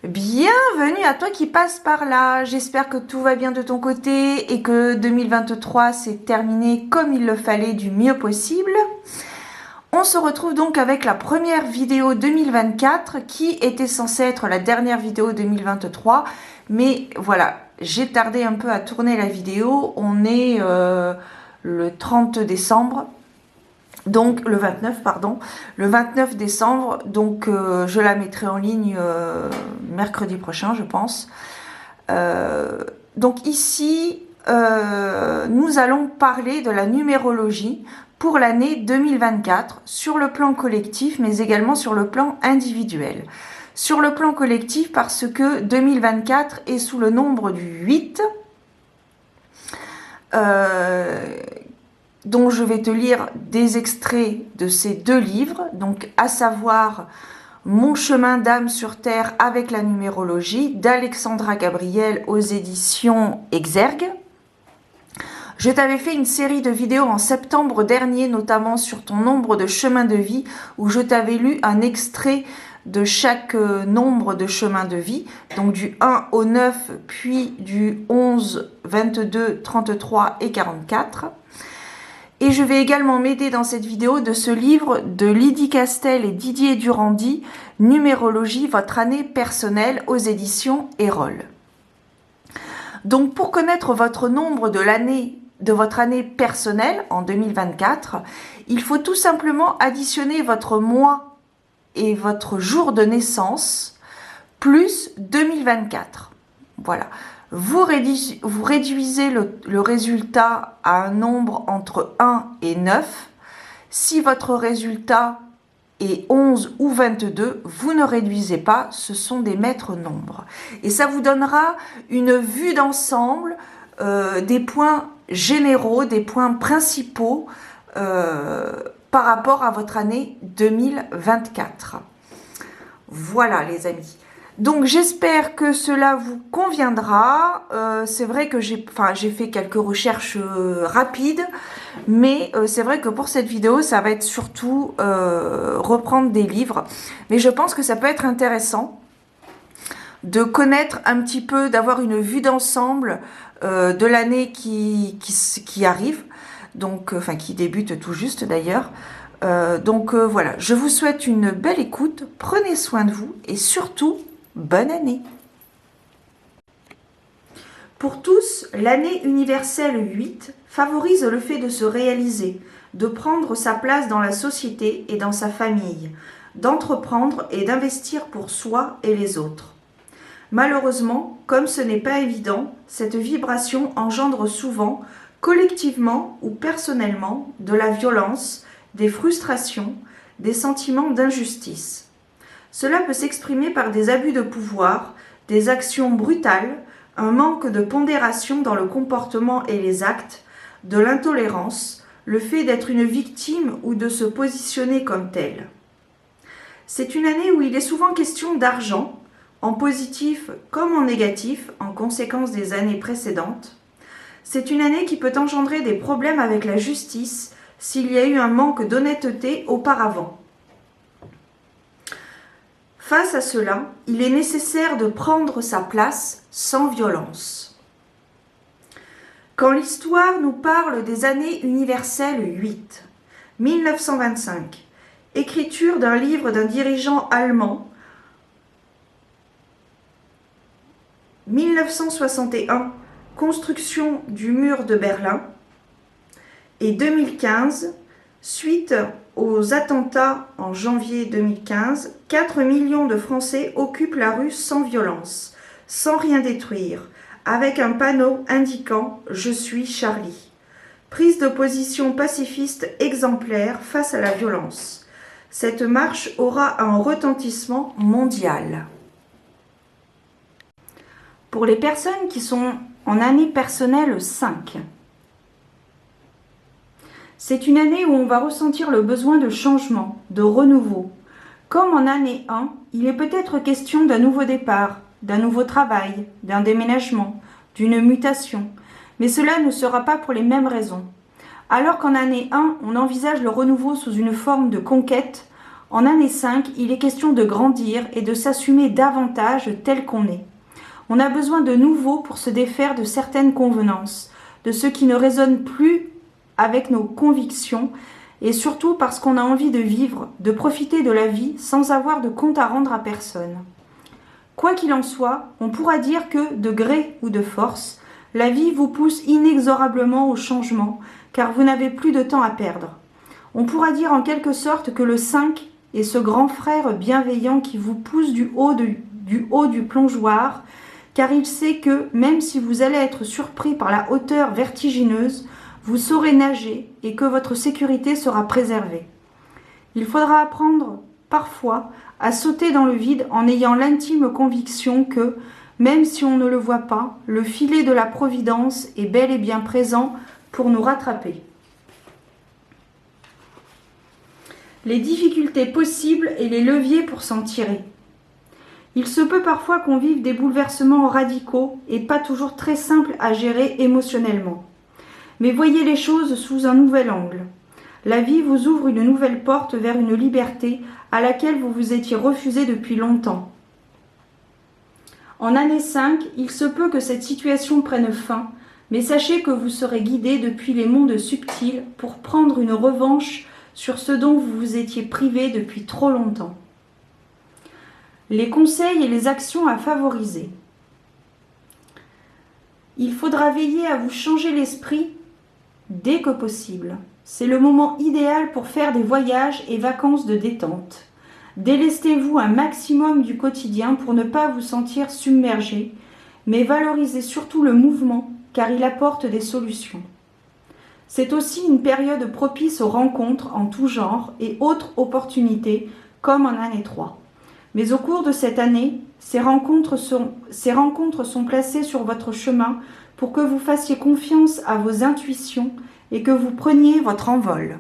Bienvenue à toi qui passe par là. J'espère que tout va bien de ton côté et que 2023 s'est terminé comme il le fallait du mieux possible. On se retrouve donc avec la première vidéo 2024 qui était censée être la dernière vidéo 2023. Mais voilà, j'ai tardé un peu à tourner la vidéo. On est le 30 décembre. Donc le 29, pardon, le 29 décembre, donc je la mettrai en ligne mercredi prochain, je pense. Donc ici, nous allons parler de la numérologie pour l'année 2024 sur le plan collectif, mais également sur le plan individuel. Sur le plan collectif, parce que 2024 est sous le nombre du 8, dont je vais te lire des extraits de ces deux livres, donc à savoir Mon chemin d'âme sur terre avec la numérologie d'Alexandra Gabriel aux éditions Exergue. Je t'avais fait une série de vidéos en septembre dernier, notamment sur ton nombre de chemins de vie, où je t'avais lu un extrait de chaque nombre de chemins de vie, donc du 1 au 9, puis du 11, 22, 33 et 44. Et je vais également m'aider dans cette vidéo de ce livre de Lydie Castel et Didier Durandi, Numérologie, votre année personnelle aux éditions Erol. Donc pour connaître votre nombre de votre année personnelle en 2024, il faut tout simplement additionner votre mois et votre jour de naissance plus 2024. Voilà. Vous réduisez le résultat à un nombre entre 1 et 9. Si votre résultat est 11 ou 22, vous ne réduisez pas, ce sont des maîtres nombres. Et ça vous donnera une vue d'ensemble des points généraux, des points principaux par rapport à votre année 2024. Voilà les amis. Donc j'espère que cela vous conviendra. C'est vrai que j'ai fait quelques recherches rapides, mais c'est vrai que pour cette vidéo, ça va être surtout reprendre des livres. Mais je pense que ça peut être intéressant de connaître un petit peu, d'avoir une vue d'ensemble de l'année qui arrive, donc qui débute tout juste d'ailleurs. Voilà, je vous souhaite une belle écoute, prenez soin de vous et surtout, bonne année. Pour tous, l'année universelle 8 favorise le fait de se réaliser, de prendre sa place dans la société et dans sa famille, d'entreprendre et d'investir pour soi et les autres. Malheureusement, comme ce n'est pas évident, cette vibration engendre souvent, collectivement ou personnellement, de la violence, des frustrations, des sentiments d'injustice. Cela peut s'exprimer par des abus de pouvoir, des actions brutales, un manque de pondération dans le comportement et les actes, de l'intolérance, le fait d'être une victime ou de se positionner comme telle. C'est une année où il est souvent question d'argent, en positif comme en négatif, en conséquence des années précédentes. C'est une année qui peut engendrer des problèmes avec la justice s'il y a eu un manque d'honnêteté auparavant. Face à cela, il est nécessaire de prendre sa place sans violence. Quand l'histoire nous parle des années universelles 8, 1925, écriture d'un livre d'un dirigeant allemand, 1961, construction du mur de Berlin, et 2015, suite aux attentats en janvier 2015, 4 millions de Français occupent la rue sans violence, sans rien détruire, avec un panneau indiquant « Je suis Charlie ». Prise de position pacifiste exemplaire face à la violence. Cette marche aura un retentissement mondial. Pour les personnes qui sont en année personnelle 5, c'est une année où on va ressentir le besoin de changement, de renouveau. Comme en année 1, il est peut-être question d'un nouveau départ, d'un nouveau travail, d'un déménagement, d'une mutation. Mais cela ne sera pas pour les mêmes raisons. Alors qu'en année 1, on envisage le renouveau sous une forme de conquête, En année 5, il est question de grandir et de s'assumer davantage tel qu'on est. On a besoin de nouveau pour se défaire de certaines convenances, de ce qui ne résonne plus avec nos convictions, et surtout parce qu'on a envie de vivre, de profiter de la vie sans avoir de compte à rendre à personne. Quoi qu'il en soit, on pourra dire que, de gré ou de force, la vie vous pousse inexorablement au changement, car vous n'avez plus de temps à perdre. On pourra dire en quelque sorte que le 5 est ce grand frère bienveillant qui vous pousse du haut du plongeoir, car il sait que, même si vous allez être surpris par la hauteur vertigineuse, vous saurez nager et que votre sécurité sera préservée. Il faudra apprendre, parfois, à sauter dans le vide en ayant l'intime conviction que, même si on ne le voit pas, le filet de la Providence est bel et bien présent pour nous rattraper. Les difficultés possibles et les leviers pour s'en tirer. Il se peut parfois qu'on vive des bouleversements radicaux et pas toujours très simples à gérer émotionnellement. Mais voyez les choses sous un nouvel angle. La vie vous ouvre une nouvelle porte vers une liberté à laquelle vous vous étiez refusé depuis longtemps. En année 5, il se peut que cette situation prenne fin, mais sachez que vous serez guidé depuis les mondes subtils pour prendre une revanche sur ce dont vous vous étiez privé depuis trop longtemps. Les conseils et les actions à favoriser. Il faudra veiller à vous changer l'esprit dès que possible. C'est le moment idéal pour faire des voyages et vacances de détente. Délestez-vous un maximum du quotidien pour ne pas vous sentir submergé, mais valorisez surtout le mouvement car il apporte des solutions. C'est aussi une période propice aux rencontres en tout genre et autres opportunités comme en année 3. Mais au cours de cette année, ces rencontres sont placées sur votre chemin pour que vous fassiez confiance à vos intuitions et que vous preniez votre envol.